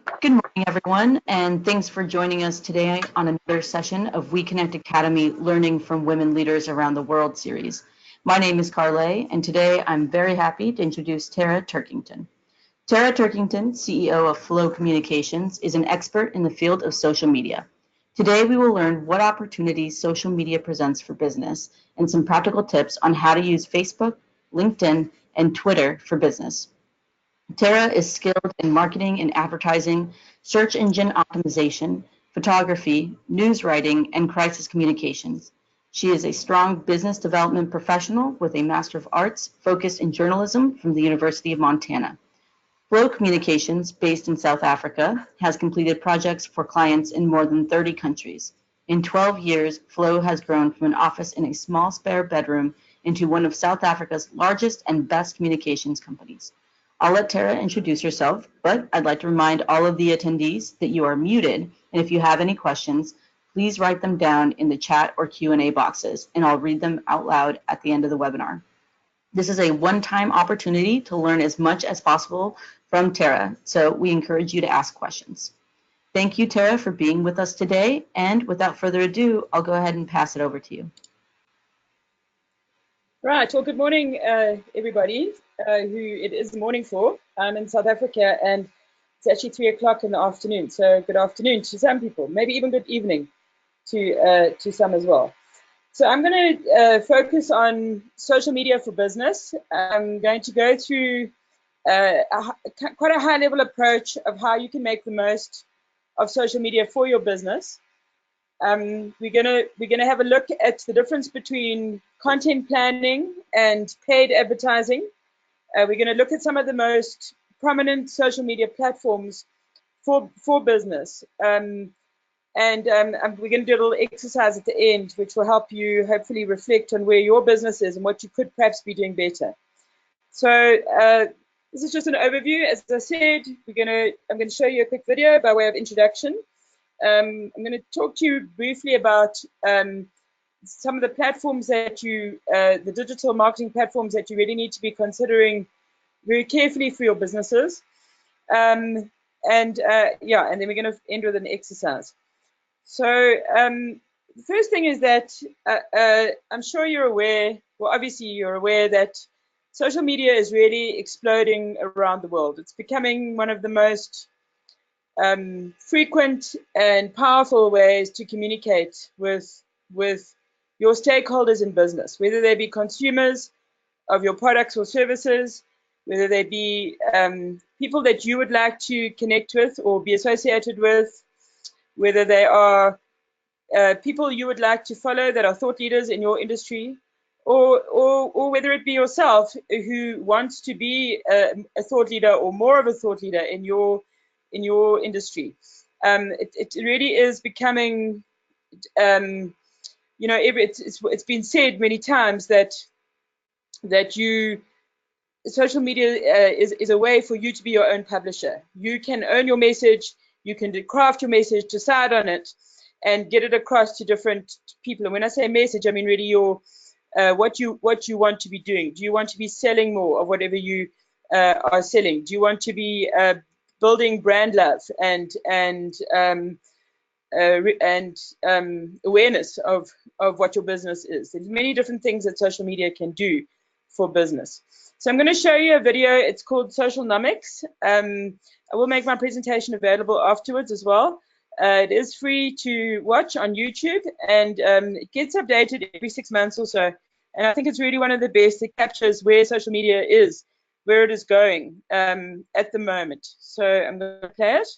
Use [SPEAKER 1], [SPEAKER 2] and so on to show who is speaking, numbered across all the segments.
[SPEAKER 1] Good morning, everyone, and thanks for joining us today on another session of We Connect Academy Learning from Women Leaders Around the World series. My name is Carlay, and today I'm very happy to introduce Tara Turkington. Tara Turkington, CEO of Flow Communications, is an expert in the field of social media. Today, we will learn what opportunities social media presents for business and some practical tips on how to use Facebook, LinkedIn, and Twitter for business. Tara is skilled in marketing and advertising, search engine optimization, photography, news writing, and crisis communications. She is a strong business development professional with a Master of Arts focused in journalism from the University of Montana. Flow Communications, based in South Africa, has completed projects for clients in more than 30 countries. In 12 years, Flow has grown from an office in a small spare bedroom into one of South Africa's largest and best communications companies. I'll let Tara introduce herself, but I'd like to remind all of the attendees that you are muted, and if you have any questions, please write them down in the chat or Q&A boxes, and I'll read them out loud at the end of the webinar. This is a one-time opportunity to learn as much as possible from Tara, so we encourage you to ask questions. Thank you, Tara, for being with us today, and without further ado, I'll go ahead and pass it over to you.
[SPEAKER 2] Right, well, good morning, everybody, who it is the morning for. I'm in South Africa, and it's actually 3 o'clock in the afternoon, so good afternoon to some people, maybe even good evening to some as well. So I'm going to focus on social media for business. I'm going to go through quite a high-level approach of how you can make the most of social media for your business. We're gonna have a look at the difference between content planning and paid advertising. We're gonna look at some of the most prominent social media platforms for business. We're gonna do a little exercise at the end, which will help you hopefully reflect on where your business is and what you could perhaps be doing better. So this is just an overview. As I said, I'm gonna show you a quick video by way of introduction. I'm going to talk to you briefly about some of the platforms that the digital marketing platforms that you really need to be considering very carefully for your businesses. And then we're going to end with an exercise. So the first thing is that I'm sure you're aware, well, obviously you're aware that social media is really exploding around the world. It's becoming one of the most frequent and powerful ways to communicate with your stakeholders in business, whether they be consumers of your products or services, whether they be people that you would like to connect with or be associated with, whether they are people you would like to follow that are thought leaders in your industry, or whether it be yourself who wants to be a thought leader or more of a thought leader in your industry. It really is becoming, it's been said many times that social media is a way for you to be your own publisher. You can own your message, you can craft your message, decide on it, and get it across to different people. And when I say message, I mean really your what you want to be doing. Do you want to be selling more of whatever you are selling? Do you want to be building brand love and awareness of what your business is? There's many different things that social media can do for business. So I'm going to show you a video. It's called Socialnomics. I will make my presentation available afterwards as well. It is free to watch on YouTube, and it gets updated every 6 months or so. And I think it's really one of the best. It captures where social media is, where it is going at the moment. So I'm going to play it.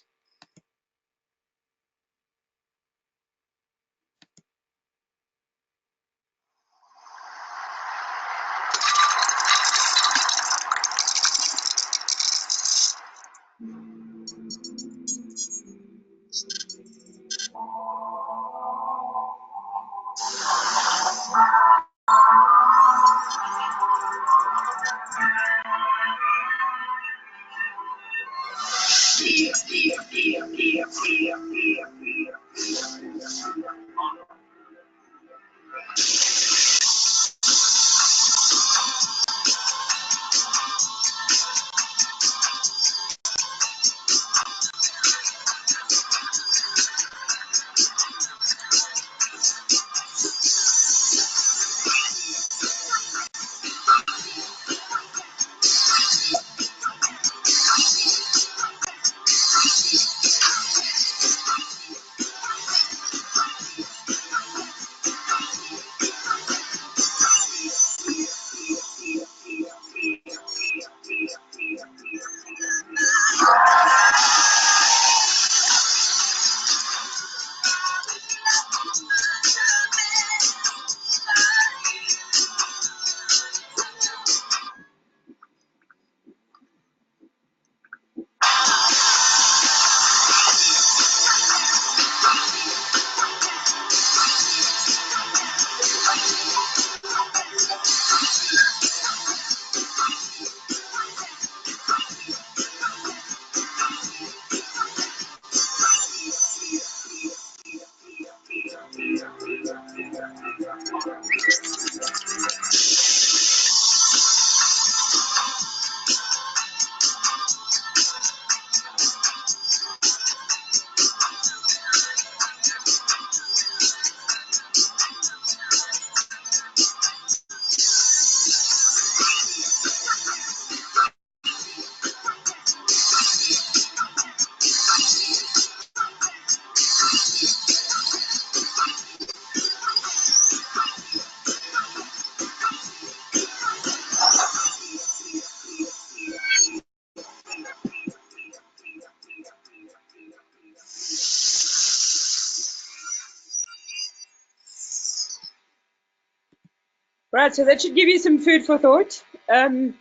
[SPEAKER 2] Right, so that should give you some food for thought. I'd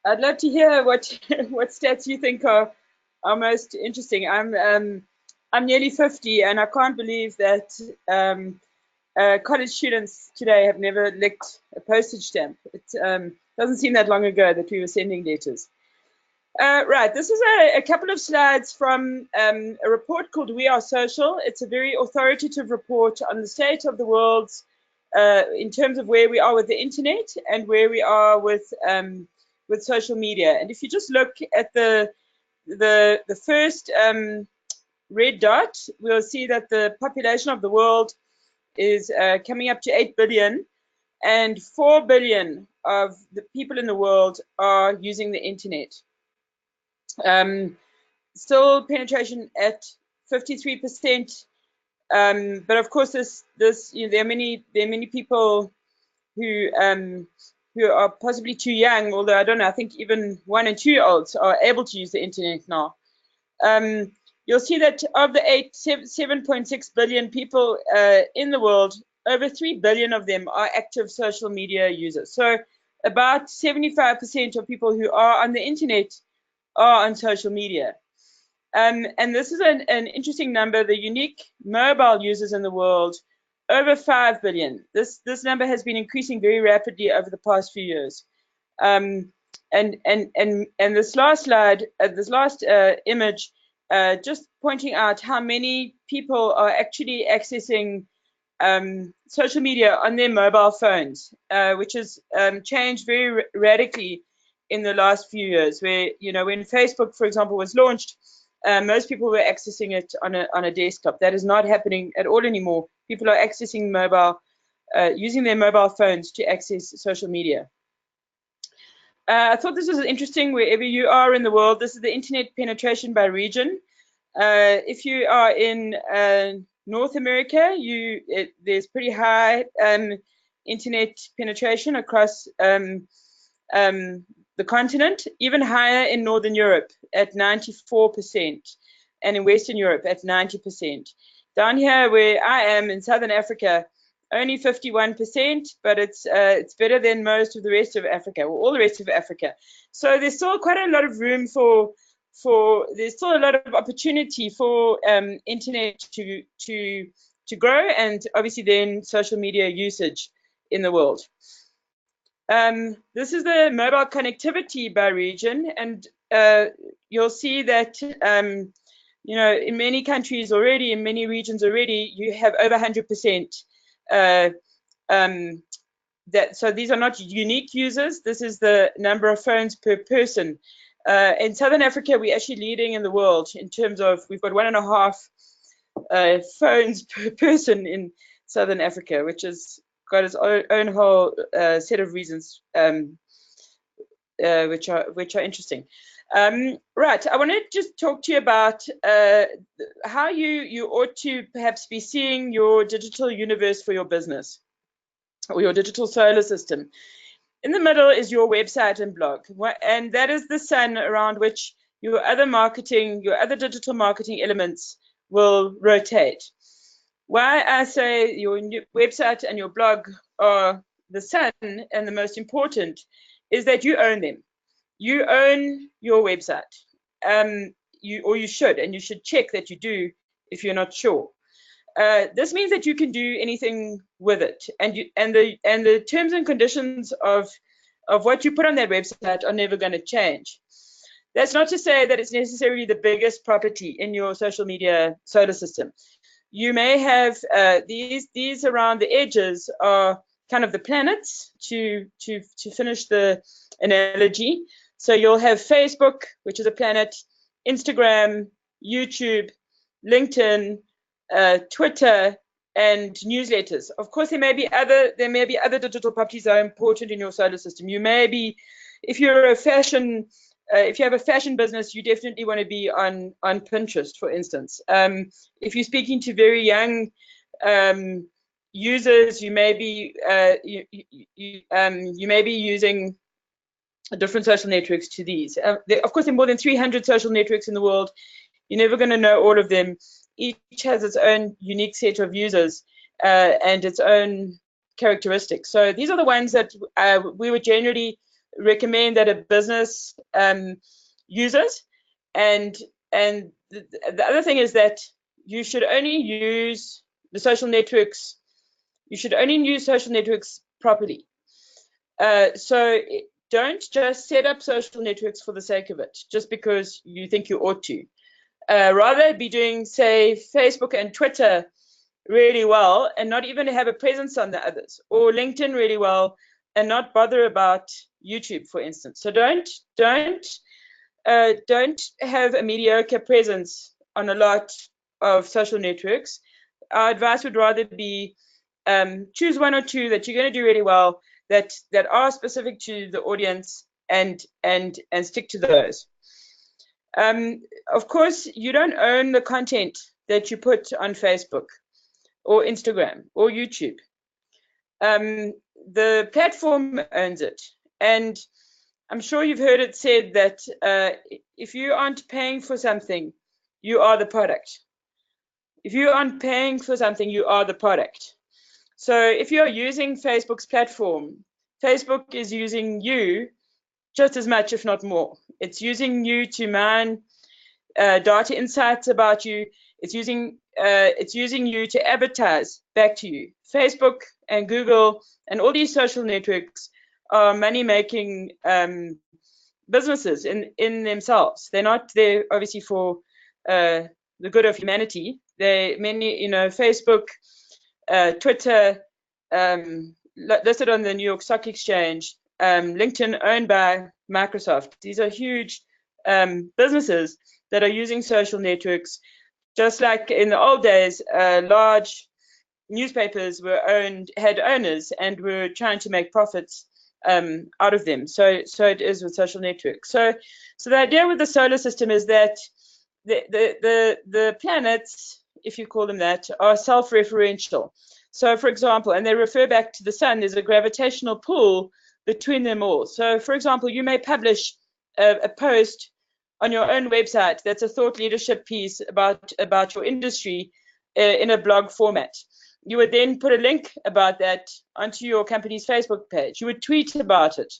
[SPEAKER 2] love to hear what what stats you think are most interesting. I'm nearly 50, and I can't believe that college students today have never licked a postage stamp. It doesn't seem that long ago that we were sending letters. Right, this is a couple of slides from a report called We Are Social. It's a very authoritative report on the state of the world in terms of where we are with the internet and where we are with social media. And if you just look at the first red dot, we'll see that the population of the world is coming up to 8 billion, and 4 billion of the people in the world are using the internet. Still penetration at 53%, but of course this there are many people who are possibly too young, although I don't know, I think even 1 and 2 year olds are able to use the internet now. You'll see that of the 7.6 billion people in the world, over 3 billion of them are active social media users. So about 75% of people who are on the internet are on social media. And this is an interesting number. The unique mobile users in the world, over 5 billion. This number has been increasing very rapidly over the past few years. And this last slide, this last image, just pointing out how many people are actually accessing social media on their mobile phones, which has changed very radically in the last few years. Where, you know, when Facebook, for example, was launched, most people were accessing it on a desktop. That is not happening at all anymore. People are accessing mobile, using their mobile phones to access social media. I thought this was interesting. Wherever you are in the world, this is the internet penetration by region. If you are in North America, there's pretty high internet penetration across the continent, even higher in Northern Europe at 94%, and in Western Europe at 90%. Down here where I am in Southern Africa, only 51%, but it's better than most of the rest of Africa, or all the rest of Africa. So there's still quite a lot of room there's still a lot of opportunity for internet to grow, and obviously then social media usage in the world. This is the mobile connectivity by region, and you'll see that you know, in many countries already, in many regions already, you have over 100%. So these are not unique users. This is the number of phones per person. In Southern Africa, we're actually leading in the world in terms of, we've got 1.5 phones per person in Southern Africa, which has got its own whole set of reasons, which are interesting. Right, I want to just talk to you about how you ought to perhaps be seeing your digital universe for your business, or your digital solar system. In the middle is your website and blog, and that is the sun around which your other digital marketing elements will rotate. Why I say your website and your blog are the sun and the most important is that you own them. You own your website, you should, and you should check that you do if you're not sure. This means that you can do anything with it, and the terms and conditions of what you put on that website are never going to change. That's not to say that it's necessarily the biggest property in your social media solar system. You may have these around the edges are kind of the planets, to finish the analogy. So you'll have Facebook, which is a planet, Instagram, YouTube, LinkedIn, Twitter, and newsletters. Of course, there may be other digital properties that are important in your solar system. You may be, if you have a fashion business, you definitely want to be on Pinterest, for instance. If you're speaking to very young users, you may be using different social networks to these. Of course, there are more than 300 social networks in the world. You're never going to know all of them. Each has its own unique set of users and its own characteristics. So these are the ones that we would generally recommend that a business uses. And the other thing is that you should only use the social networks. You should only use social networks properly. So don't just set up social networks for the sake of it, just because you think you ought to. Rather be doing, say, Facebook and Twitter really well and not even have a presence on the others, or LinkedIn really well and not bother about YouTube, for instance. So don't have a mediocre presence on a lot of social networks. Our advice would rather be choose one or two that you're going to do really well, that are specific to the audience, and stick to those. Of course, you don't own the content that you put on Facebook or Instagram or YouTube. The platform owns it. And I'm sure you've heard it said that if you aren't paying for something, you are the product. If you aren't paying for something, you are the product. So if you're using Facebook's platform, Facebook is using you just as much, if not more. It's using you to mine data insights about you. It's using you to advertise back to you. Facebook and Google and all these social networks are money-making businesses in themselves. They're not there, obviously, for the good of humanity. Facebook, Twitter, listed on the New York Stock Exchange, LinkedIn owned by Microsoft. These are huge businesses that are using social networks. Just like in the old days, large newspapers had owners and were trying to make profits out of them. So it is with social networks. So the idea with the solar system is that the planets, if you call them that, are self-referential. So, for example, and they refer back to the sun, there's a gravitational pull between them all. So, for example, you may publish a post on your own website that's a thought leadership piece about your industry in a blog format. You would then put a link about that onto your company's Facebook page. You would tweet about it.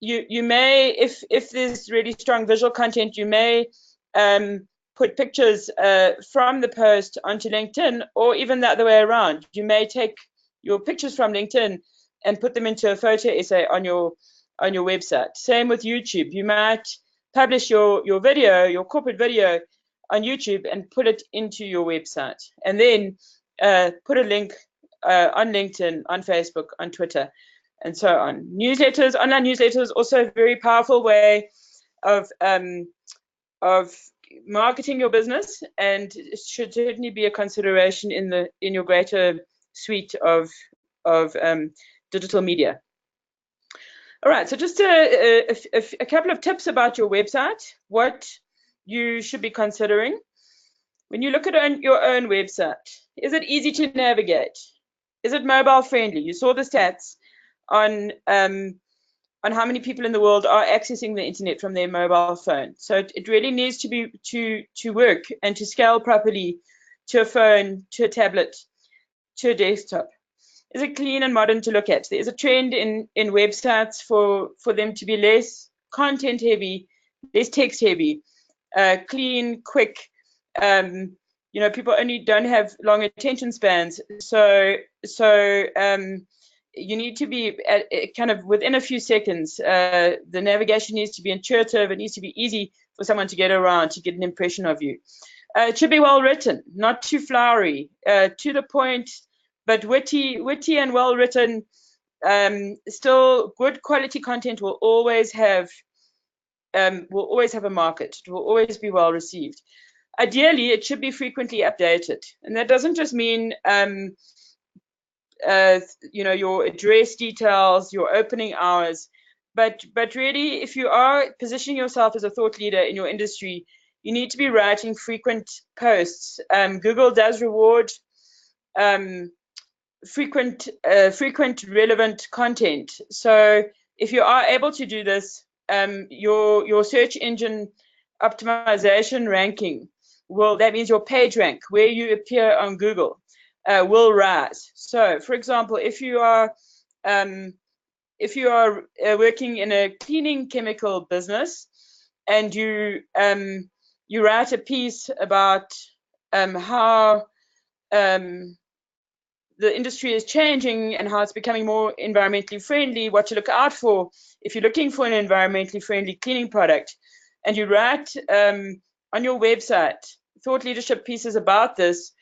[SPEAKER 2] You may, if there's really strong visual content, you may put pictures from the post onto LinkedIn, or even the other way around. You may take your pictures from LinkedIn and put them into a photo essay on your website. Same with YouTube. You might publish your video, your corporate video, on YouTube and put it into your website, and then put a link on LinkedIn, on Facebook, on Twitter, and so on. Newsletters, online newsletters, also a very powerful way of marketing your business, and it should certainly be a consideration in your greater suite of digital media. All right, so just a couple of tips about your website, what you should be considering. When you look at your own website, is it easy to navigate? Is it mobile friendly? You saw the stats on how many people in the world are accessing the internet from their mobile phone. So it really needs to be to work and to scale properly to a phone, to a tablet, to a desktop. Is it clean and modern to look at? There is a trend in websites for them to be less content heavy, less text heavy, clean, quick. People only don't have long attention spans, so you need to be kind of within a few seconds. The navigation needs to be intuitive. It needs to be easy for someone to get around, to get an impression of you. It should be well written, not too flowery, to the point, but witty and well written. Still, good quality content will always have a market. It will always be well received. Ideally, it should be frequently updated, and that doesn't just mean your address details, your opening hours, but really, if you are positioning yourself as a thought leader in your industry, you need to be writing frequent posts. Google does reward frequent relevant content. So if you are able to do this, your search engine optimization ranking that means your page rank, where you appear on Google, will rise. So, for example, if you are working in a cleaning chemical business and you write a piece about how the industry is changing and how it's becoming more environmentally friendly, what to look out for if you're looking for an environmentally friendly cleaning product, and you write on your website thought leadership pieces about this,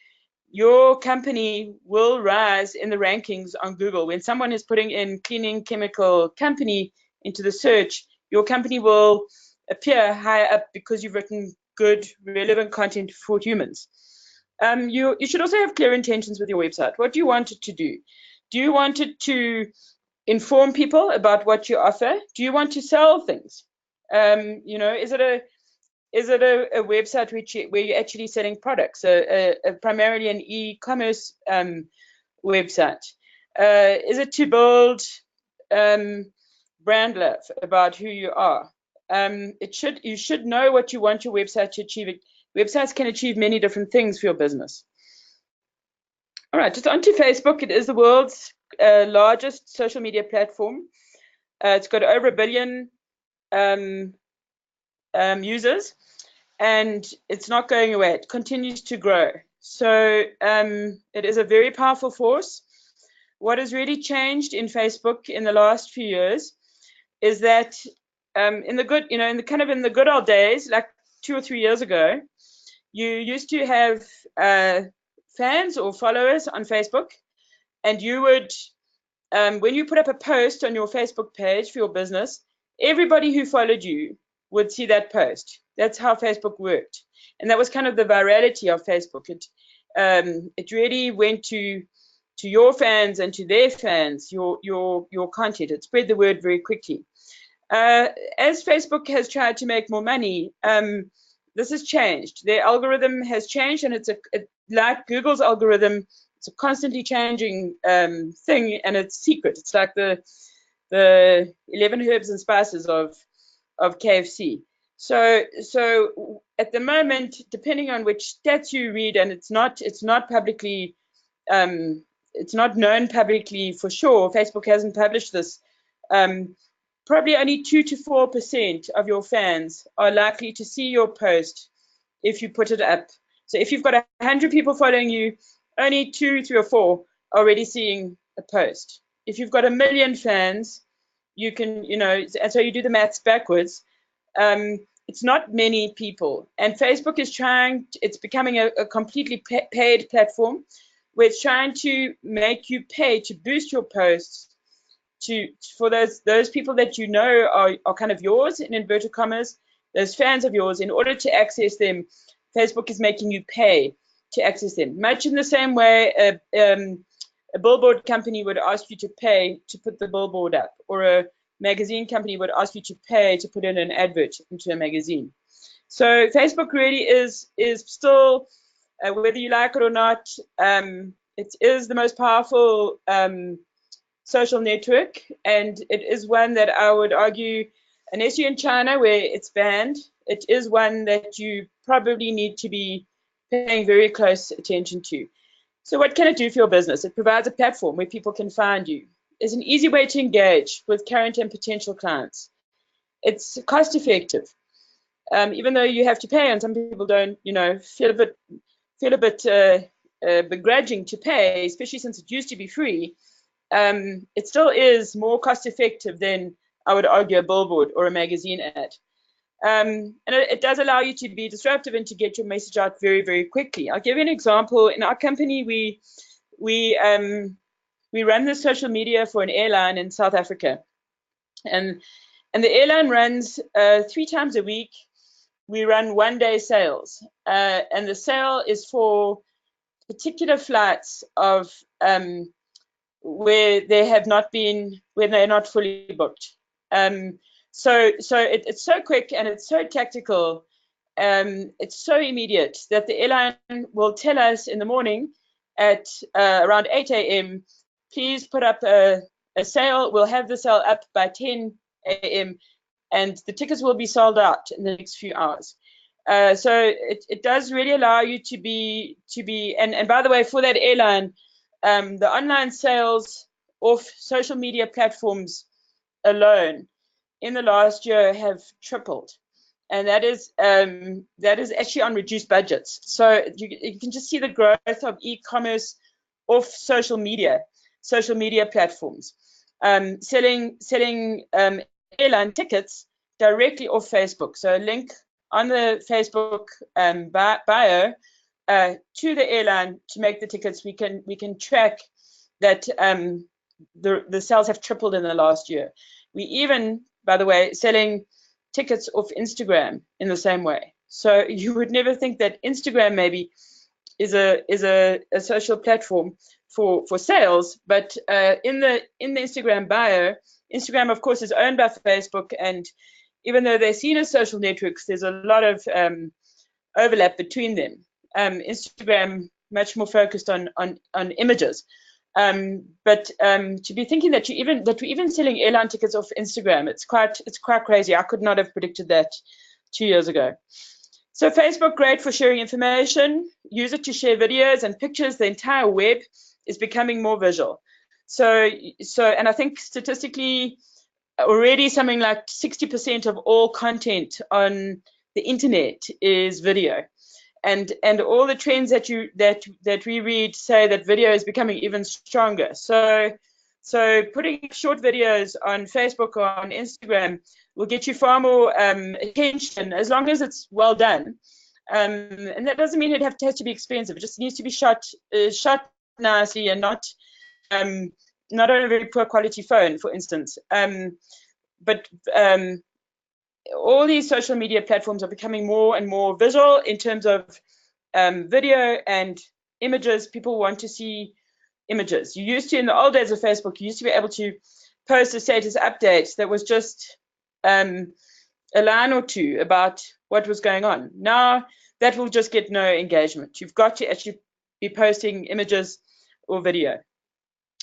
[SPEAKER 2] your company will rise in the rankings on Google. When someone is putting in cleaning chemical company into the search, your company will appear higher up because you've written good, relevant content for humans. You should also have clear intentions with your website. What do you want it to do? Do you want it to inform people about what you offer? Do you want to sell things? Is it a website where you're actually selling products? Primarily an e-commerce website. Is it to build brand love about who you are? You should know what you want your website to achieve. Websites can achieve many different things for your business. All right, just onto Facebook. It is the world's largest social media platform. It's got over 1 billion users, and it's not going away. It continues to grow. So it is a very powerful force. What has really changed in Facebook in the last few years is that in the good old days, like 2 or 3 years ago, you used to have fans or followers on Facebook, and you would, when you put up a post on your Facebook page for your business, everybody who followed you would see that post. That's how Facebook worked, and that was kind of the virality of Facebook. It really went to your fans and to their fans, your content. It spread the word very quickly. As Facebook has tried to make more money, this has changed. Their algorithm has changed, and like Google's algorithm. It's a constantly changing thing, and it's secret. It's like the 11 herbs and spices of KFC. So at the moment, depending on which stats you read, and it's not publicly, it's not known publicly for sure. Facebook hasn't published this. Probably only 2 to 4% of your fans are likely to see your post if you put it up. So if you've got 100 people following you, only 2, 3, or 4 are already seeing a post. If you've got 1 million fans, you can, and so you do the maths backwards. It's not many people. And Facebook is it's becoming a completely paid platform where it's trying to make you pay to boost your posts for those people that you know are kind of yours, in inverted commas, those fans of yours. In order to access them, Facebook is making you pay to access them, much in the same way a billboard company would ask you to pay to put the billboard up, or a magazine company would ask you to pay to put in an advert into a magazine. So Facebook really is still, whether you like it or not, it is the most powerful social network, and it is one that I would argue, unless you're in China where it's banned, it is one that you probably need to be paying very close attention to. So what can it do for your business? It provides a platform where people can find you. It's an easy way to engage with current and potential clients. It's cost effective, even though you have to pay, and some people don't, feel a bit begrudging to pay, especially since it used to be free. It still is more cost effective than, I would argue, a billboard or a magazine ad. And it does allow you to be disruptive and to get your message out very, very quickly. I'll give you an example. In our company, we run the social media for an airline in South Africa, and the airline runs 3 times a week. We run one-day sales, and the sale is for particular flights of where they're not fully booked. So it's so quick and it's so tactical, it's so immediate that the airline will tell us in the morning at around 8 a.m., please put up a sale. We'll have the sale up by 10 a.m. and the tickets will be sold out in the next few hours. So it does really allow you to be and by the way, for that airline, the online sales off social media platforms alone in the last year have tripled, and that is actually on reduced budgets. So you can just see the growth of e-commerce off social media platforms, selling airline tickets directly off Facebook. So a link on the Facebook bio to the airline to make the tickets. We can track that the sales have tripled in the last year. We even, by the way, selling tickets off Instagram in the same way. So you would never think that Instagram maybe is a social platform for sales, but in the Instagram bio, Instagram of course is owned by Facebook, and even though they're seen as social networks, there's a lot of overlap between them. Instagram much more focused on images, but to be thinking that we're even selling airline tickets off Instagram, it's quite crazy. I could not have predicted that 2 years ago. So Facebook, great for sharing information. Use it to share videos and pictures. The entire web is becoming more visual. So and I think statistically already something like 60% of all content on the internet is video. And all the trends that we read say that video is becoming even stronger. So putting short videos on Facebook or on Instagram will get you far more attention as long as it's well done. And that doesn't mean it has to be expensive. It just needs to be shot nicely and not on a very poor quality phone, for instance. But all these social media platforms are becoming more and more visual in terms of video and images. People want to see images. You used to, in the old days of Facebook, you used to be able to post a status update that was just a line or two about what was going on. Now that will just get no engagement. You've got to actually be posting images or video.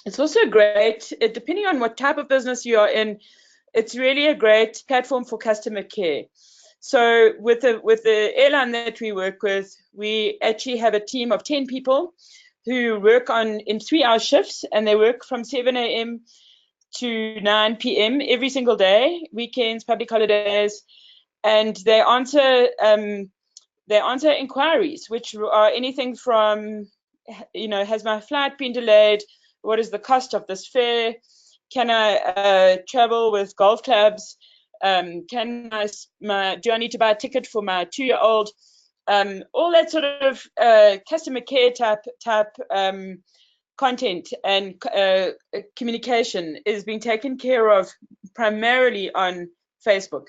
[SPEAKER 2] It's also great, depending on what type of business you are in, it's really a great platform for customer care. So with the airline that we work with, we actually have a team of 10 people who work in 3-hour shifts, and they work from 7 a.m. to 9 p.m. every single day, weekends, public holidays, and they answer inquiries, which are anything from, has my flight been delayed? What is the cost of this fare? Can I travel with golf clubs? Do I need to buy a ticket for my 2-year-old? All that sort of customer care type content and communication is being taken care of primarily on Facebook.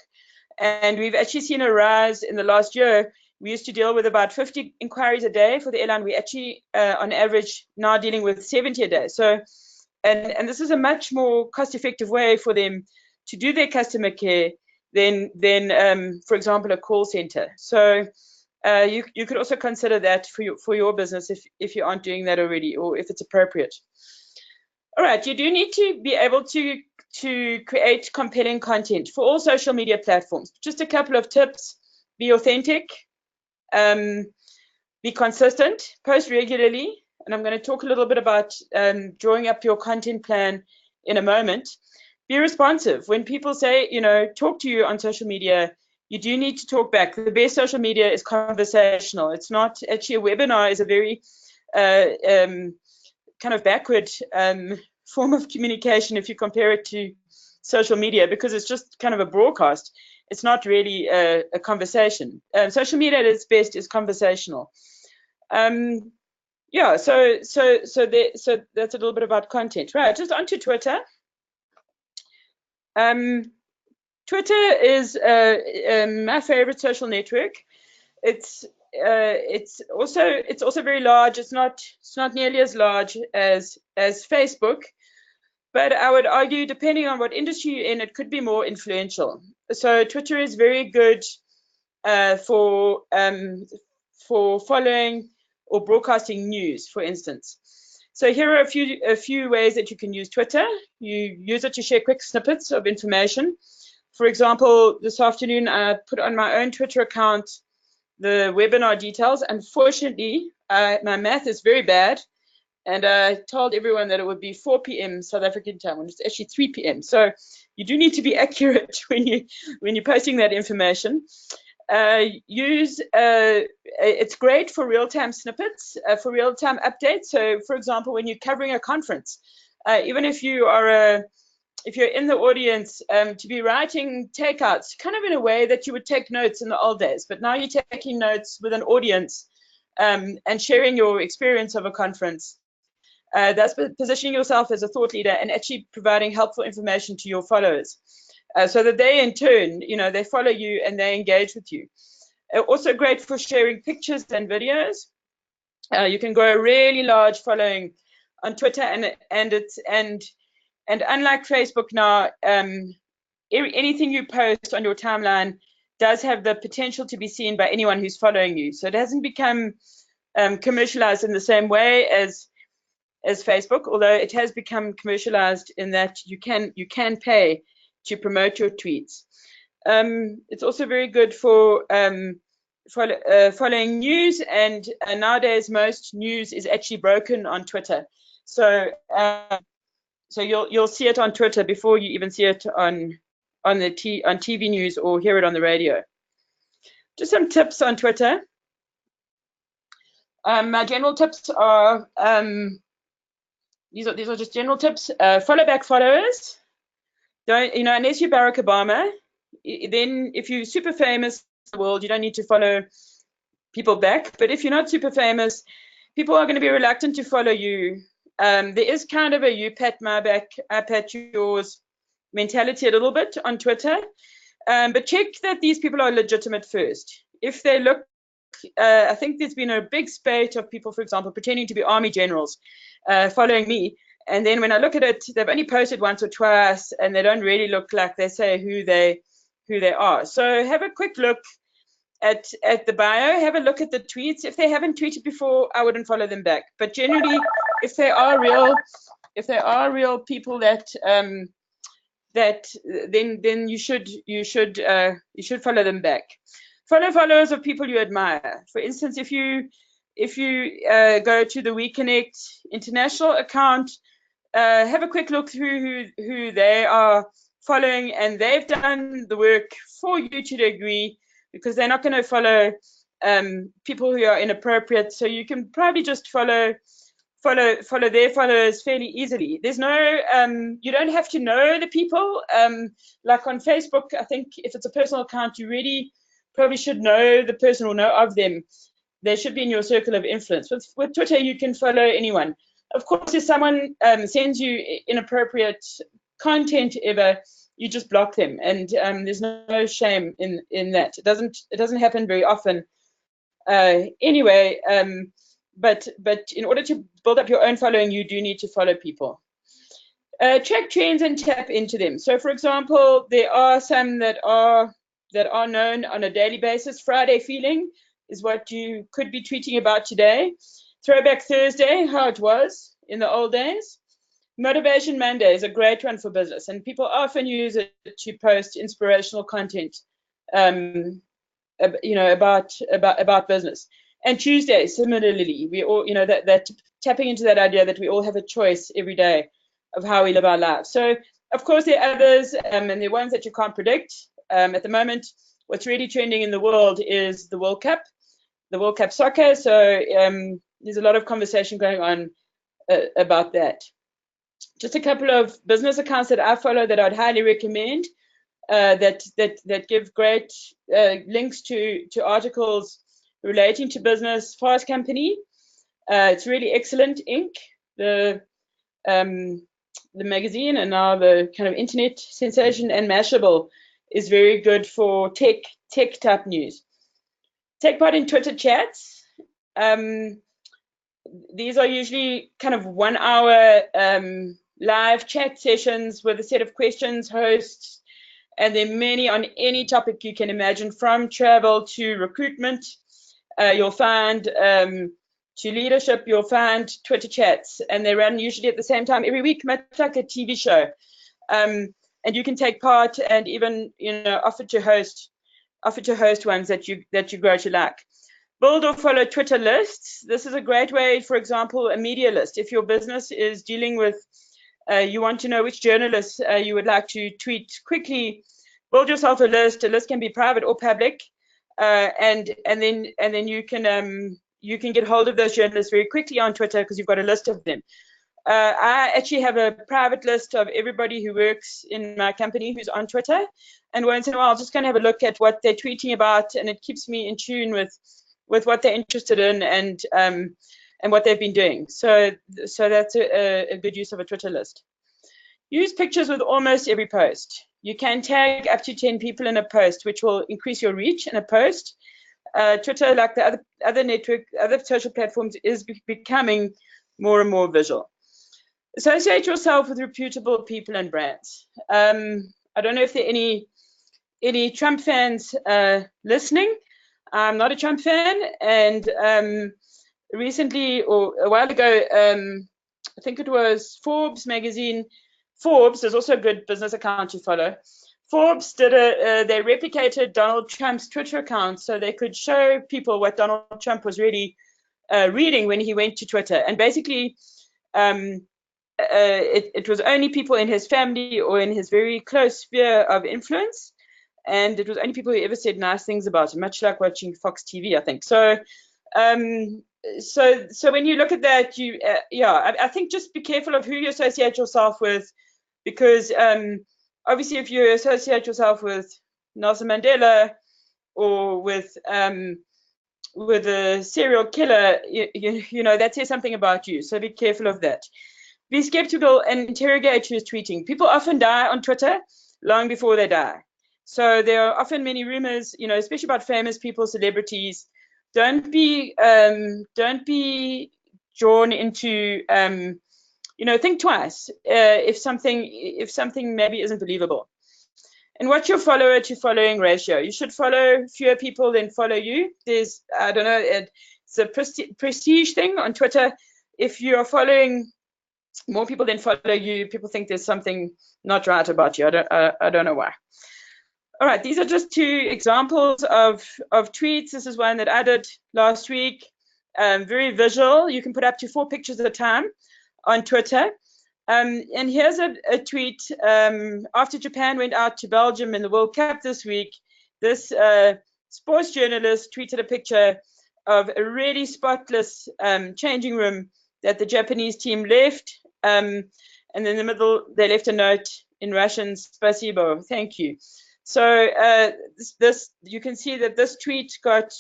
[SPEAKER 2] And we've actually seen a rise in the last year. We used to deal with about 50 inquiries a day for the airline. We actually, on average, now dealing with 70 a day. So, and this is a much more cost-effective way for them to do their customer care than for example, a call center. So you could also consider that for your business if you aren't doing that already, or if it's appropriate. All right, you do need to be able to create compelling content for all social media platforms. Just a couple of tips: be authentic, be consistent, post regularly. And I'm going to talk a little bit about drawing up your content plan in a moment. Be responsive. When people say, talk to you on social media, you do need to talk back. The best social media is conversational. It's not actually a webinar is a very kind of backward form of communication if you compare it to social media, because it's just kind of a broadcast. It's not really a conversation. Social media at its best is conversational. Yeah, so that's a little bit about content. Right, just onto Twitter. Twitter is my favorite social network. It's also very large. It's not nearly as large as Facebook, but I would argue, depending on what industry you're in, it could be more influential. So Twitter is very good for following or broadcasting news, for instance. So here are a few ways that you can use Twitter. You use it to share quick snippets of information. For example, this afternoon I put on my own Twitter account the webinar details. Unfortunately, my math is very bad, and I told everyone that it would be 4 p.m. South African time, when it's actually 3 p.m. So you do need to be accurate when you're posting that information. It's great for real-time snippets, for real-time updates. So, for example, when you're covering a conference, even if you're in the audience, to be writing takeouts, kind of in a way that you would take notes in the old days, but now you're taking notes with an audience and sharing your experience of a conference. That's positioning yourself as a thought leader and actually providing helpful information to your followers, so that they in turn, they follow you and they engage with you. Also great for sharing pictures and videos. You can grow a really large following on Twitter, and unlike Facebook now, anything you post on your timeline does have the potential to be seen by anyone who's following you. So it hasn't become commercialized in the same way as Facebook, although it has become commercialized in that you can pay to promote your tweets. It's also very good for following news, and nowadays most news is actually broken on Twitter. So you'll see it on Twitter before you even see it on TV news or hear it on the radio. Just some tips on Twitter. My general tips are these are just general tips. Follow back followers. Don't, unless you're Barack Obama, then if you're super famous in the world, you don't need to follow people back. But if you're not super famous, people are going to be reluctant to follow you. There is kind of a you pat my back, I pat yours mentality a little bit on Twitter. But check that these people are legitimate first. If they look, I think there's been a big spate of people, for example, pretending to be army generals following me. And then when I look at it, they've only posted once or twice, and they don't really look like they say who they are. So have a quick look at the bio. Have a look at the tweets. If they haven't tweeted before, I wouldn't follow them back. But generally, if they are real people that then you should follow them back. Follow followers of people you admire. For instance, if you go to the WeConnect International account, have a quick look through who they are following, and they've done the work for you to a degree, because they're not going to follow people who are inappropriate. So you can probably just follow their followers fairly easily. There's no you don't have to know the people. Like on Facebook, I think if it's a personal account, you really probably should know the person or know of them. They should be in your circle of influence. With Twitter, you can follow anyone. Of course, if someone sends you inappropriate content ever, you just block them, and there's no shame in that. It doesn't happen very often anyway. But in order to build up your own following, you do need to follow people. Track trends and tap into them. So, for example, there are some that are known on a daily basis. Friday feeling is what you could be tweeting about today. Throwback Thursday, how it was in the old days. Motivation Monday is a great one for business, and people often use it to post inspirational content, about business. And Tuesday, similarly, we all, that tapping into that idea that we all have a choice every day of how we live our lives. So, of course, there are others, and there are ones that you can't predict. At the moment, what's really trending in the world is the World Cup soccer. So there's a lot of conversation going on about that. Just a couple of business accounts that I follow that I'd highly recommend, that give great links to articles relating to business. Fast Company, it's really excellent. Inc., the magazine, and now the kind of internet sensation, and Mashable is very good for tech type news. Take part in Twitter chats. These are usually kind of 1 hour live chat sessions with a set of questions, hosts, and there are many on any topic you can imagine, from travel to recruitment. You'll find to leadership, you'll find Twitter chats, and they run usually at the same time every week, much like a TV show. And you can take part and even offer to host ones that you grow to like. Build or follow Twitter lists. This is a great way, for example, a media list. If your business is dealing with, you want to know which journalists you would like to tweet quickly, build yourself a list. A list can be private or public, and then you can get hold of those journalists very quickly on Twitter because you've got a list of them. I actually have a private list of everybody who works in my company who's on Twitter, and once in a while I'll just kind of have a look at what they're tweeting about, and it keeps me in tune with what they're interested in and what they've been doing. So that's a good use of a Twitter list. Use pictures with almost every post. You can tag up to 10 people in a post, which will increase your reach in a post. Twitter, like the other social platforms, is becoming more and more visual. Associate yourself with reputable people and brands. I don't know if there are any Trump fans listening. I'm not a Trump fan, and recently, or a while ago, I think it was Forbes magazine. Forbes is also a good business account to follow. Forbes did they replicated Donald Trump's Twitter account so they could show people what Donald Trump was really reading when he went to Twitter. And basically, it was only people in his family or in his very close sphere of influence, and it was only people who ever said nice things about him, much like watching Fox TV, I think. So when you look at that, I think just be careful of who you associate yourself with, because obviously if you associate yourself with Nelson Mandela or with a serial killer, you know, that says something about you. So be careful of that. Be skeptical and interrogate who's tweeting. People often die on Twitter long before they die. So there are often many rumors, you know, especially about famous people, celebrities. Don't be drawn into, you know, think twice if something maybe isn't believable. And what's your follower to following ratio? You should follow fewer people than follow you. There's, I don't know, it's a prestige thing on Twitter. If you are following more people than follow you, people think there's something not right about you. I don't know why. All right, these are just two examples of tweets. This is one that I did last week. Very visual. You can put up to 4 pictures at a time on Twitter. And here's a tweet. After Japan went out to Belgium in the World Cup this week, this sports journalist tweeted a picture of a really spotless changing room that the Japanese team left. And in the middle, they left a note in Russian, "Spasibo," thank you. So this you can see that this tweet got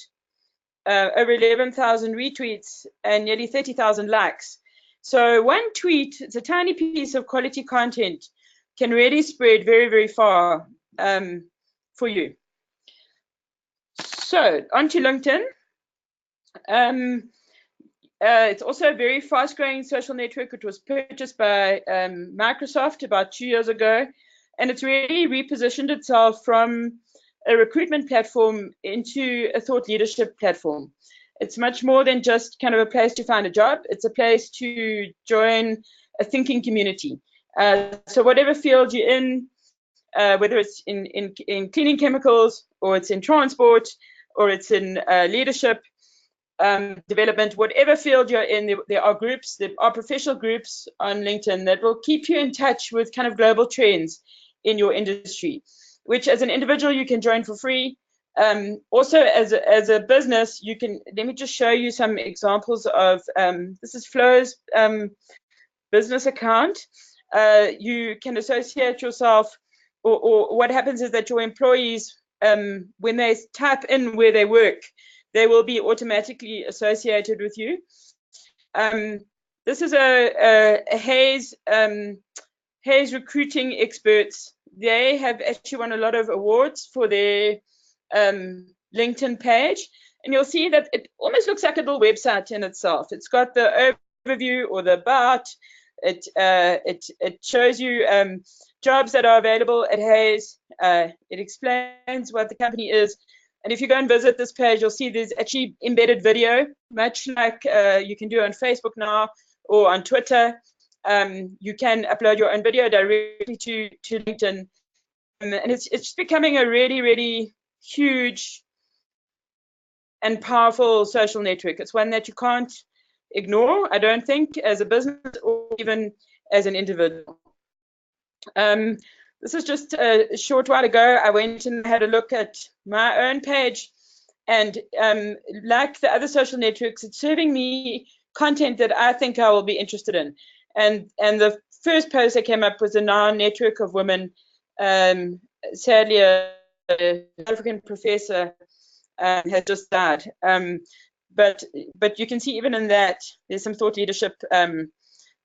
[SPEAKER 2] over 11,000 retweets and nearly 30,000 likes. So one tweet, it's a tiny piece of quality content, can really spread very, very far for you. So onto LinkedIn. It's also a very fast-growing social network. It was purchased by Microsoft about 2 years ago, and it's really repositioned itself from a recruitment platform into a thought leadership platform. It's much more than just kind of a place to find a job. It's a place to join a thinking community. So whatever field you're in, whether it's in cleaning chemicals, or it's in transport, or it's in leadership, development, whatever field you're in, there are groups, there are professional groups on LinkedIn that will keep you in touch with kind of global trends in your industry, which as an individual you can join for free. Also as a business, you can, let me just show you some examples of, this is Flo's business account. You can associate yourself, or what happens is that your employees, when they type in where they work, they will be automatically associated with you. This is a Hayes recruiting experts. They have actually won a lot of awards for their LinkedIn page, and you'll see that it almost looks like a little website in itself. It's got the overview or the about. It shows you jobs that are available at Hayes. It explains what the company is. And if you go and visit this page, you'll see there's actually embedded video, much like you can do on Facebook now or on Twitter. You can upload your own video directly to LinkedIn. And it's becoming a really, really huge and powerful social network. It's one that you can't ignore, I don't think, as a business or even as an individual. This is just a short while ago. I went and had a look at my own page, and like the other social networks, it's serving me content that I think I will be interested in. And the first post that came up was a now network of women. Sadly, a African professor has just died. But you can see even in that there's some thought leadership in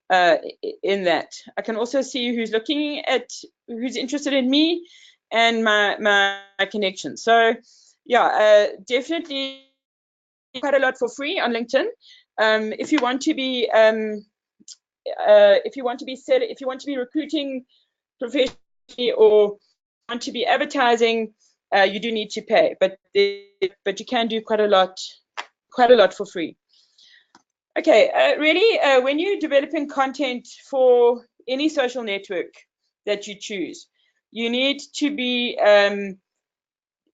[SPEAKER 2] that. I can also see who's interested in me and my connection. So yeah, definitely quite a lot for free on LinkedIn. If you want to be recruiting professionally or want to be advertising, you do need to pay, but you can do quite a lot for free. Okay, really, when you're developing content for any social network that you choose, you need to be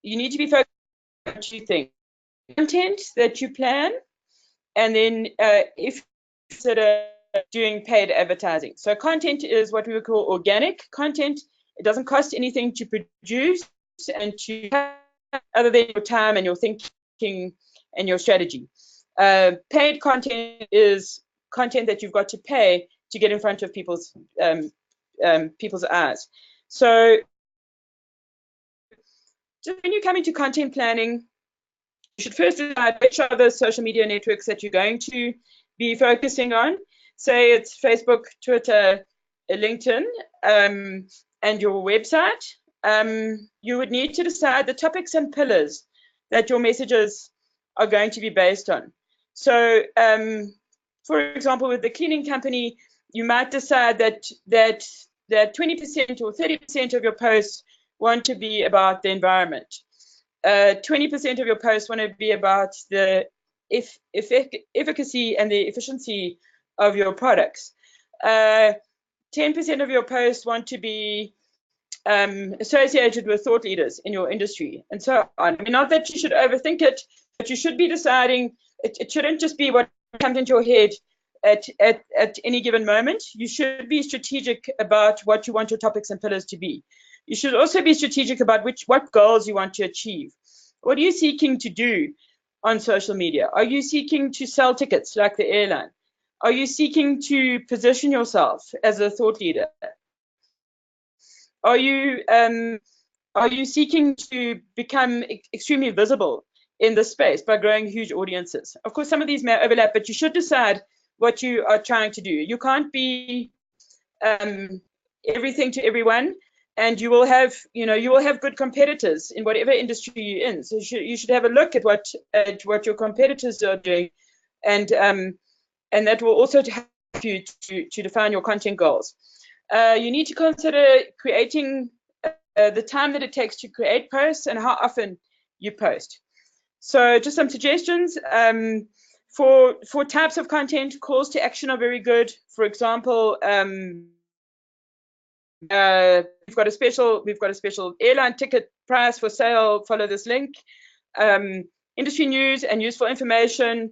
[SPEAKER 2] focused on two things: content that you plan, and then if you consider doing paid advertising. So content is what we would call organic content. It doesn't cost anything to produce and to other than your time and your thinking and your strategy. Paid content is content that you've got to pay to get in front of people's eyes. So just when you come into content planning, you should first decide which are the social media networks that you're going to be focusing on. Say it's Facebook, Twitter, LinkedIn, and your website. You would need to decide the topics and pillars that your messages are going to be based on. So, for example, with the cleaning company, you might decide that 20% or 30% of your posts want to be about the environment. 20% of your posts want to be about the efficacy and the efficiency of your products. 10% of your posts want to be associated with thought leaders in your industry, and so on. I mean, not that you should overthink it, but you should be deciding. It shouldn't just be what comes into your head at any given moment. You should be strategic about what you want your topics and pillars to be. You should also be strategic about what goals you want to achieve. What are you seeking to do on social media? Are you seeking to sell tickets like the airline? Are you seeking to position yourself as a thought leader? Are you seeking to become extremely visible in this space by growing huge audiences? Of course, some of these may overlap, but you should decide what you are trying to do. You can't be everything to everyone, and you will have good competitors in whatever industry you're in. So you should have a look at what your competitors are doing, and that will also help you to define your content goals. You need to consider creating the time that it takes to create posts and how often you post. So just some suggestions. For types of content, calls to action are very good. For example, we've got a special airline ticket price for sale. Follow this link. Industry news and useful information.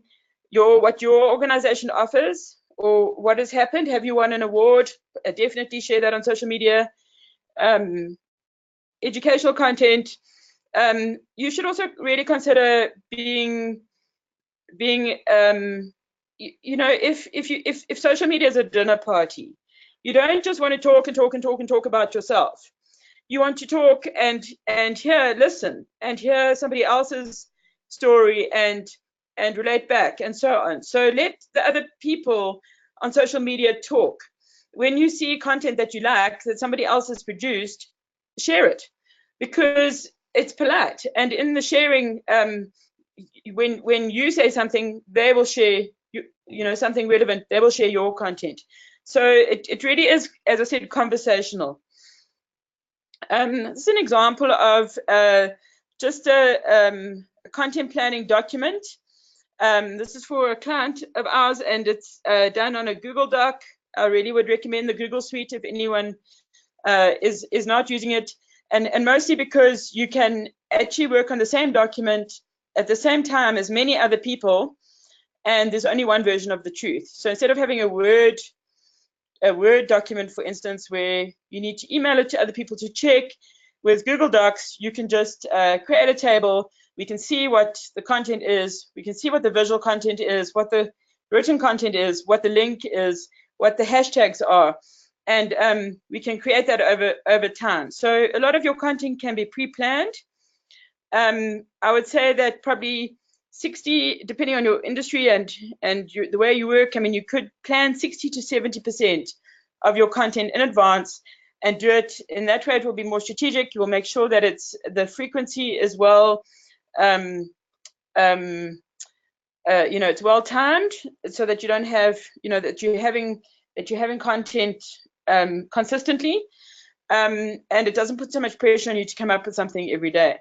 [SPEAKER 2] What your organization offers or what has happened. Have you won an award? Definitely share that on social media. Educational content. You should also really consider being if social media is a dinner party, you don't just want to talk and talk and talk and talk about yourself. You want to talk and listen and hear somebody else's story and relate back and so on. So let the other people on social media talk. When you see content that you like that somebody else has produced, share it, because it's polite. And in the sharing, when you say something, they will share something relevant. They will share your content. So it really is, as I said, conversational. This is an example of just a content planning document. This is for a client of ours, and it's done on a Google Doc. I really would recommend the Google Suite if anyone is not using it, and mostly because you can actually work on the same document at the same time as many other people, and there's only one version of the truth. So instead of having a Word document, for instance, where you need to email it to other people to check, with Google Docs, you can just create a table. We can see what the content is. We can see what the visual content is, what the written content is, what the link is, what the hashtags are. And we can create that over time. So a lot of your content can be pre-planned. I would say that probably 60, depending on your industry and the way you work, I mean, you could plan 60 to 70% of your content in advance and do it in that way. It will be more strategic. You will make sure that the frequency is well, it's well timed, so that you don't have, that you're having content consistently, and it doesn't put so much pressure on you to come up with something every day.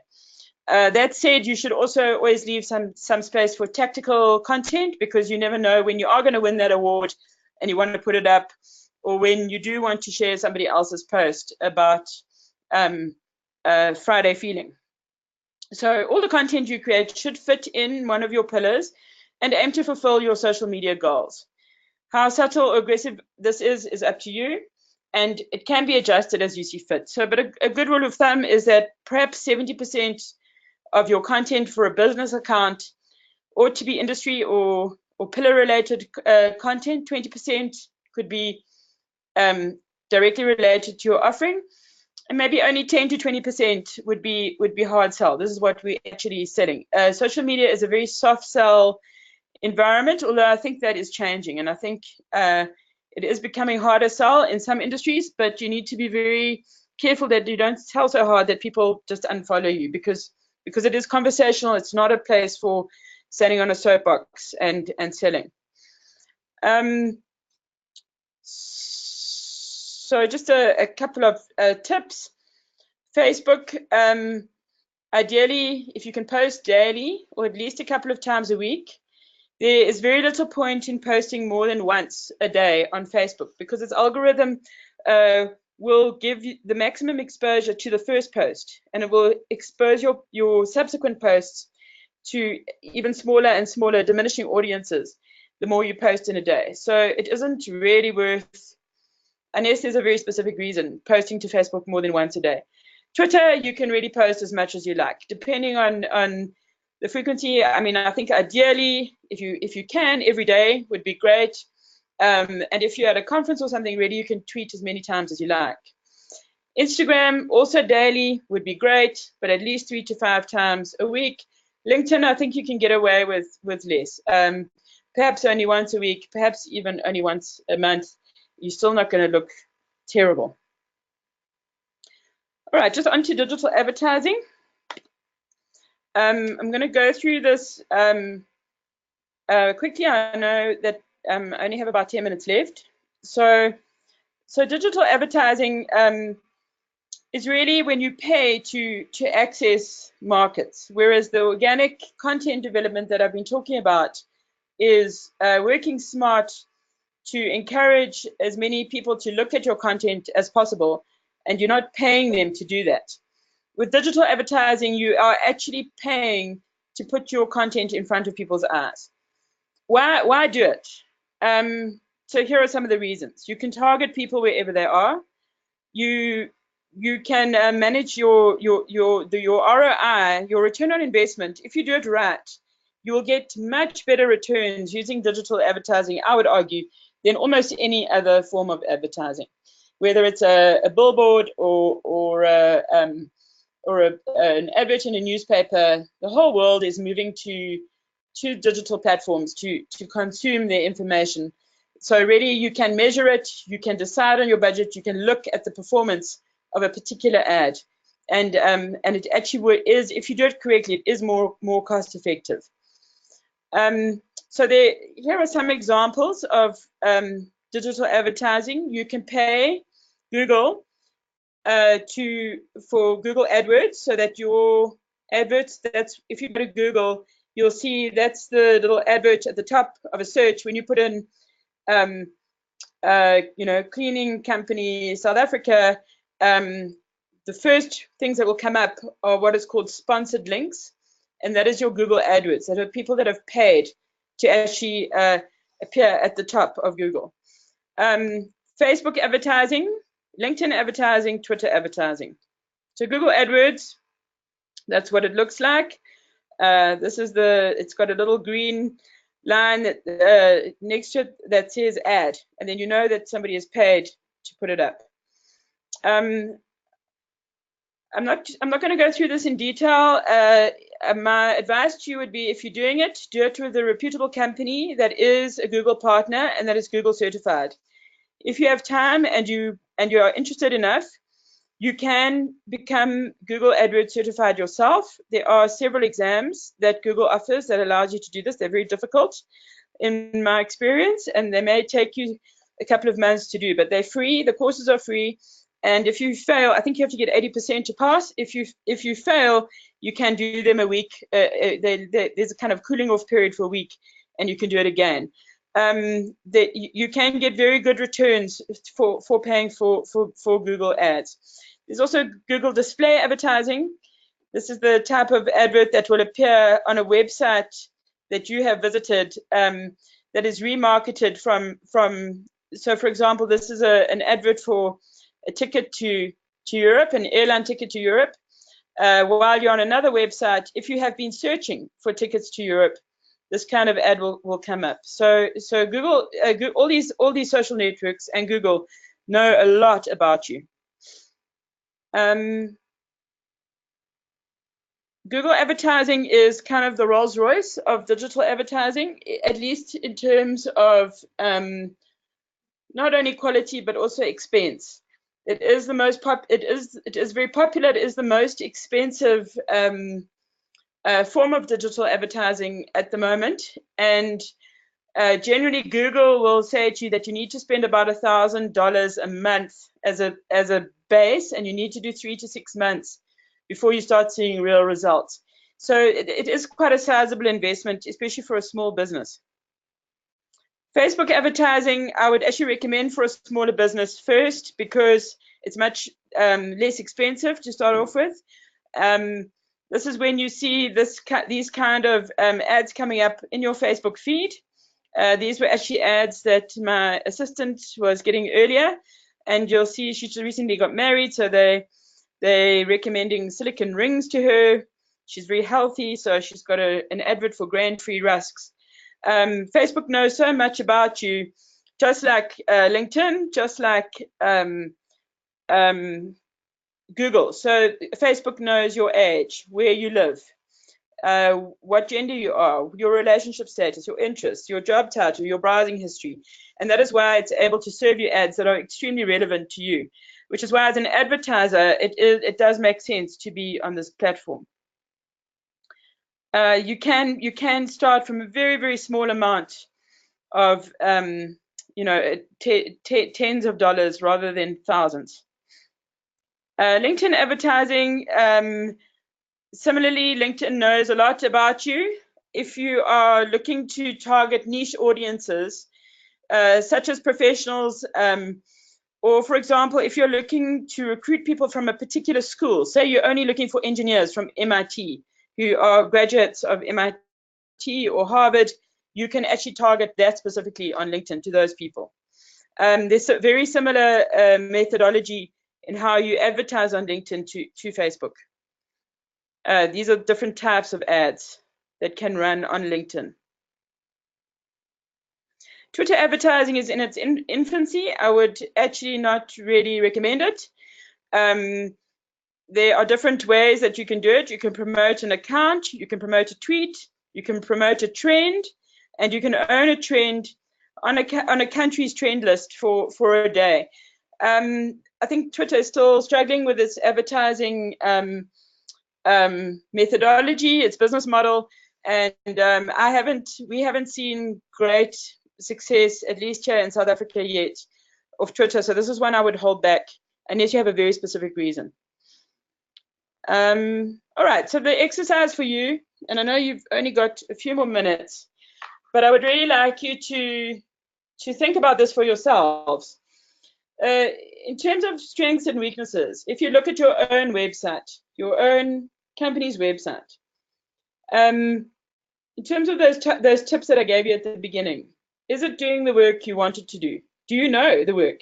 [SPEAKER 2] That said, you should also always leave some space for tactical content, because you never know when you are going to win that award and you want to put it up, or when you do want to share somebody else's post about Friday feeling. So all the content you create should fit in one of your pillars and aim to fulfill your social media goals. How subtle or aggressive this is up to you, and it can be adjusted as you see fit. So, but a good rule of thumb is that perhaps 70% of your content for a business account ought to be industry or pillar related content. 20% could be directly related to your offering, and maybe only 10 to 20% would be hard sell. This is what we're actually selling. Social media is a very soft sell environment, although I think that is changing, and I think it is becoming harder sell in some industries, but you need to be very careful that you don't sell so hard that people just unfollow you, because it is conversational. It's not a place for standing on a soapbox and selling. So just a couple of tips. Facebook, ideally, if you can post daily or at least a couple of times a week. There is very little point in posting more than once a day on Facebook, because its algorithm will give you the maximum exposure to the first post, and it will expose your subsequent posts to even smaller and smaller diminishing audiences the more you post in a day. So it isn't really worth, unless there's a very specific reason, posting to Facebook more than once a day. Twitter, you can really post as much as you like, depending on the frequency. I mean, I think ideally, if you can, every day would be great. And if you're at a conference or something, really, you can tweet as many times as you like. Instagram, also daily would be great, but at least 3 to 5 times a week. LinkedIn, I think you can get away with less. Perhaps only once a week, perhaps even only once a month. You're still not going to look terrible. All right, just onto digital advertising. I'm going to go through this quickly. I know that I only have about 10 minutes left. So digital advertising is really when you pay to access markets, whereas the organic content development that I've been talking about is working smart to encourage as many people to look at your content as possible, and you're not paying them to do that. With digital advertising, you are actually paying to put your content in front of people's eyes. Why do it? So here are some of the reasons. You can target people wherever they are. You can manage your ROI, your return on investment. If you do it right, you will get much better returns using digital advertising, I would argue, than almost any other form of advertising, whether it's a billboard or an advert in a newspaper. The whole world is moving to digital platforms to consume their information. So really, you can measure it, you can decide on your budget, you can look at the performance of a particular ad, and it actually is, if you do it correctly, it is more cost effective. So here are some examples of digital advertising. You can pay Google for Google Adwords, so that your adverts, that's, if you go to Google, you'll see that's the little advert at the top of a search. When you put in cleaning company South Africa, the first things that will come up are what is called sponsored links, and that is your Google AdWords. That are people that have paid to actually appear at the top of Google. Facebook advertising, LinkedIn advertising, Twitter advertising. So Google AdWords, that's what it looks like. This is it's got a little green line that next to it that says ad, and then you know that somebody has paid to put it up. I'm not going to go through this in detail. My advice to you would be, if you're doing it, do it with a reputable company that is a Google partner and that is Google certified. If you have time and you are interested enough, you can become Google AdWords certified yourself. There are several exams that Google offers that allows you to do this. They're very difficult in my experience, and they may take you a couple of months to do, but they're free. The courses are free. And if you fail, I think you have to get 80% to pass. If you fail, you can do them a week. There's a kind of cooling off period for a week, and you can do it again. You can get very good returns for paying for Google ads. There's also Google display advertising. This is the type of advert that will appear on a website that you have visited, that is remarketed from. So, for example, this is an advert for a ticket to Europe, an airline ticket to Europe. While you're on another website, if you have been searching for tickets to Europe, this kind of ad will come up. So Google, all these social networks and Google know a lot about you. Google advertising is kind of the Rolls Royce of digital advertising, at least in terms of not only quality but also expense. It is the most it is very popular. It is the most expensive form of digital advertising at the moment, and generally Google will say to you that you need to spend about $1,000 a month as a base, and you need to do 3 to 6 months before you start seeing real results. So it is quite a sizable investment, especially for a small business. Facebook advertising, I would actually recommend for a smaller business first, because it's much less expensive to start off with. This is when you see these kind of ads coming up in your Facebook feed. These were actually ads that my assistant was getting earlier, and you'll see she just recently got married, so they're recommending silicone rings to her. She's very healthy, so she's got an advert for grain-free rusks. Facebook knows so much about you, just like LinkedIn, just like Google. So Facebook knows your age, where you live, what gender you are, your relationship status, your interests, your job title, your browsing history. And that is why it's able to serve you ads that are extremely relevant to you, which is why as an advertiser, it does make sense to be on this platform. You can start from a very, very small amount of, tens of dollars rather than thousands. LinkedIn advertising, similarly, LinkedIn knows a lot about you. If you are looking to target niche audiences, such as professionals, or for example, if you're looking to recruit people from a particular school, say you're only looking for engineers from MIT who are graduates of MIT or Harvard, you can actually target that specifically on LinkedIn to those people. There's a very similar methodology in how you advertise on LinkedIn to Facebook. These are different types of ads that can run on LinkedIn. Twitter advertising is in its infancy. I would actually not really recommend it. There are different ways that you can do it. You can promote an account, you can promote a tweet, you can promote a trend, and you can own a trend on a country's trend list for a day. I think Twitter is still struggling with its advertising methodology, its business model, and we haven't seen great success, at least here in South Africa yet, of Twitter. So this is one I would hold back unless you have a very specific reason. All right, so the exercise for you, and I know you've only got a few more minutes, but I would really like you to think about this for yourselves. In terms of strengths and weaknesses, if you look at your own website, your own company's website, In terms of those tips that I gave you at the beginning, is it doing the work you wanted to do? Do you know the work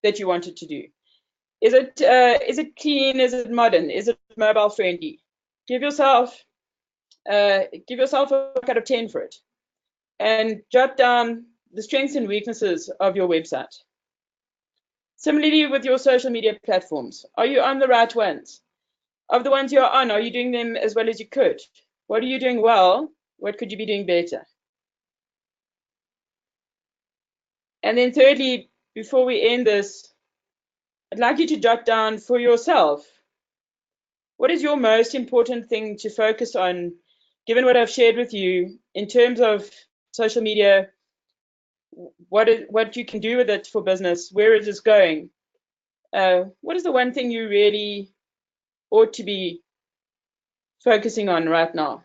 [SPEAKER 2] that you wanted to do? Is it clean? Is it modern? Is it mobile friendly? Give yourself a mark out of 10 for it, and jot down the strengths and weaknesses of your website. Similarly with your social media platforms, are you on the right ones? Of the ones you're on, are you doing them as well as you could? What are you doing well? What could you be doing better? And then thirdly, before we end this, I'd like you to jot down for yourself, what is your most important thing to focus on, given what I've shared with you in terms of social media, what you can do with it for business, where it is going? What is the one thing you really ought to be focusing on right now?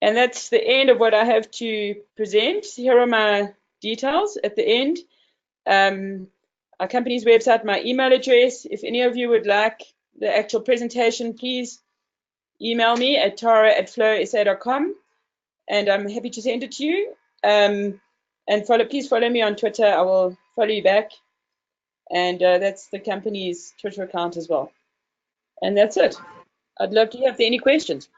[SPEAKER 2] And that's the end of what I have to present. Here are my details at the end. Our company's website, my email address. If any of you would like the actual presentation, please email me at tara@flowsa.com, and I'm happy to send it to you. And please follow me on Twitter. I will follow you back. And that's the company's Twitter account as well. And that's it. I'd love to hear if there are any questions.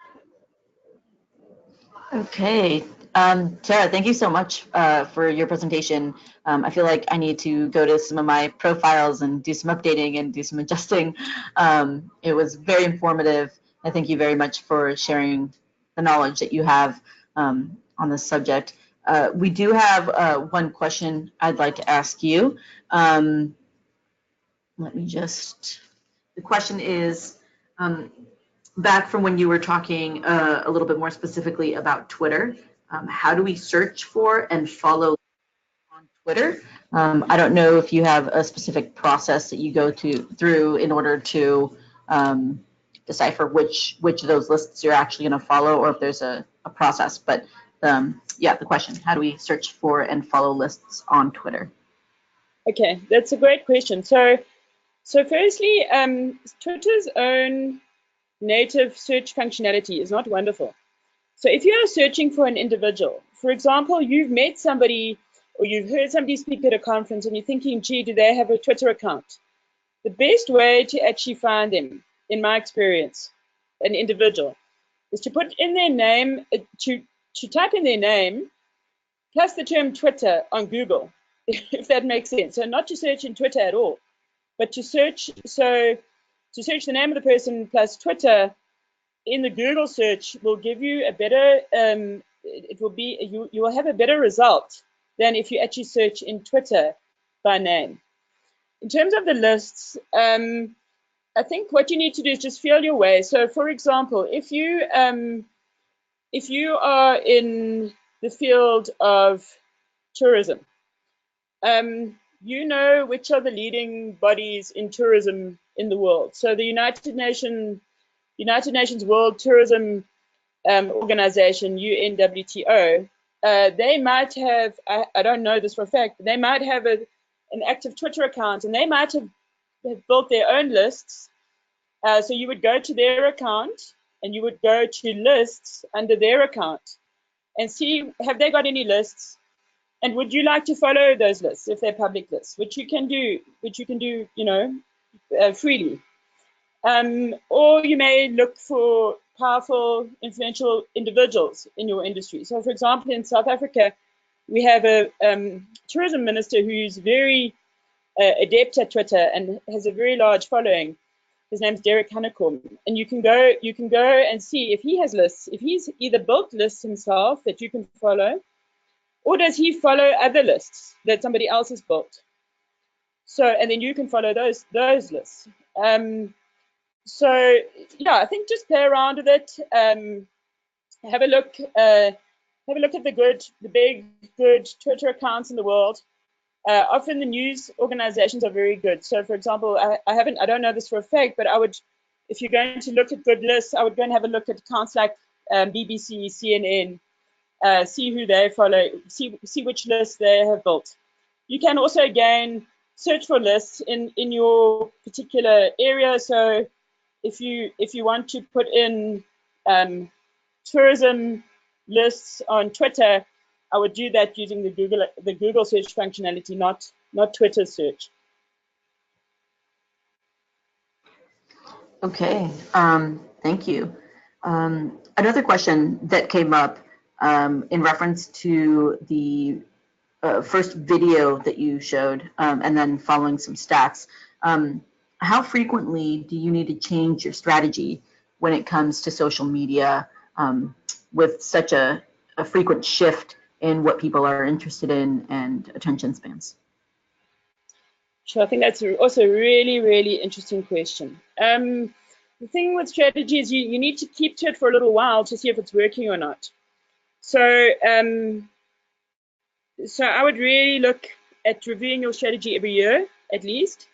[SPEAKER 1] Okay. Tara, thank you so much for your presentation. I feel like I need to go to some of my profiles and do some updating and do some adjusting. It was very informative. I thank you very much for sharing the knowledge that you have on this subject. We do have one question I'd like to ask you. Let me just, the question is, back from when you were talking a little bit more specifically about Twitter, how do we search for and follow on Twitter? I don't know if you have a specific process that you go through in order to decipher which of those lists you're actually going to follow, or if there's a process. But yeah, the question, how do we search for and follow lists on Twitter?
[SPEAKER 2] Okay, that's a great question. So firstly, Twitter's own native search functionality is not wonderful. So if you are searching for an individual, for example, you've met somebody or you've heard somebody speak at a conference and you're thinking, gee, do they have a Twitter account? The best way to actually find them, in my experience, an individual, is to put in their name, to type in their name plus the term Twitter on Google, if that makes sense. So not to search in Twitter at all, but to search the name of the person plus Twitter in the Google search will give you a better, you will have a better result than if you actually search in Twitter by name. In terms of the lists, I think what you need to do is just feel your way. So for example, if you are in the field of tourism, you know which are the leading bodies in tourism in the world. So the United Nations World Tourism Organization, UNWTO, they might have, I don't know this for a fact, but they might have an active Twitter account, and they might have built their own lists. So you would go to their account and you would go to lists under their account and see, have they got any lists? And would you like to follow those lists if they're public lists, which you can do, freely. Or you may look for powerful, influential individuals in your industry. So, for example, in South Africa, we have a tourism minister who's very adept at Twitter and has a very large following. His name's Derek Honeycomb, and you can go and see if he has lists. If he's either built lists himself that you can follow, or does he follow other lists that somebody else has built? So, and then you can follow those lists. So yeah, I think just play around with it. Have a look at the big good Twitter accounts in the world. Often the news organizations are very good. So for example, I don't know this for a fact, but I would, if you're going to look at good lists, I would go and have a look at accounts like BBC, CNN, see who they follow, see which lists they have built. You can also, again, search for lists in your particular area. So if you want to put in tourism lists on Twitter, I would do that using the Google search functionality, not Twitter search.
[SPEAKER 1] Okay, thank you. Another question that came up in reference to the first video that you showed, and then following some stats. How frequently do you need to change your strategy when it comes to social media with such a frequent shift in what people are interested in and attention spans?
[SPEAKER 2] Sure, I think that's also a really, really interesting question. The thing with strategy is you need to keep to it for a little while to see if it's working or not. So I would really look at reviewing your strategy every year at least,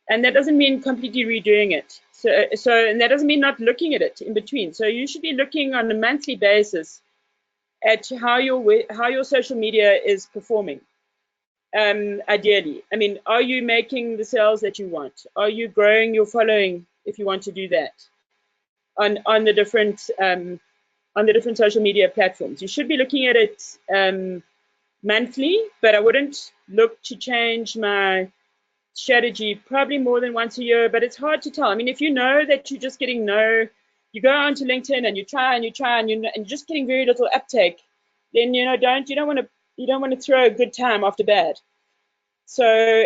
[SPEAKER 2] and that doesn't mean completely redoing it. And that doesn't mean not looking at it in between. So you should be looking on a monthly basis at how your social media is performing. Ideally, I mean, are you making the sales that you want? Are you growing your following if you want to do that on the different social media platforms? You should be looking at it monthly, but I wouldn't look to change my strategy probably more than once a year. But it's hard to tell. I mean, if you know that you're just getting you go onto LinkedIn and you try and you're just getting very little uptake, then you don't want to throw a good time after bad. So,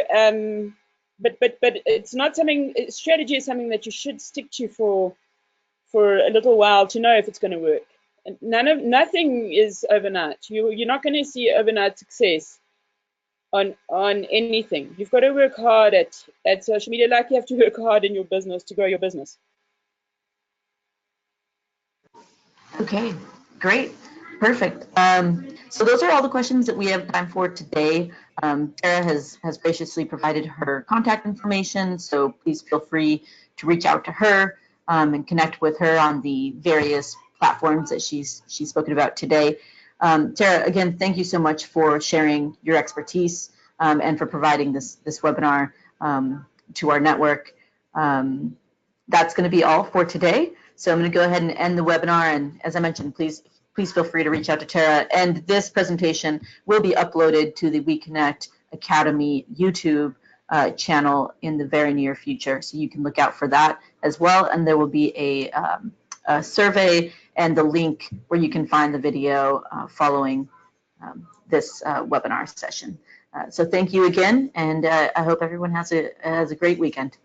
[SPEAKER 2] but it's not something. Strategy is something that you should stick to for a little while to know if it's going to work. And nothing is overnight. You're not going to see overnight success on anything. You've got to work hard at social media, like you have to work hard in your business to grow your business.
[SPEAKER 1] Okay, great. Perfect. So those are all the questions that we have time for today. Tara has graciously provided her contact information, so please feel free to reach out to her and connect with her on the various platforms that she's spoken about today. Tara, again, thank you so much for sharing your expertise and for providing this webinar to our network. That's going to be all for today. So I'm going to go ahead and end the webinar. And as I mentioned, please feel free to reach out to Tara. And this presentation will be uploaded to the WeConnect Academy YouTube channel in the very near future. So you can look out for that as well. And there will be a survey and the link where you can find the video following this webinar session. So thank you again. And I hope everyone has a great weekend.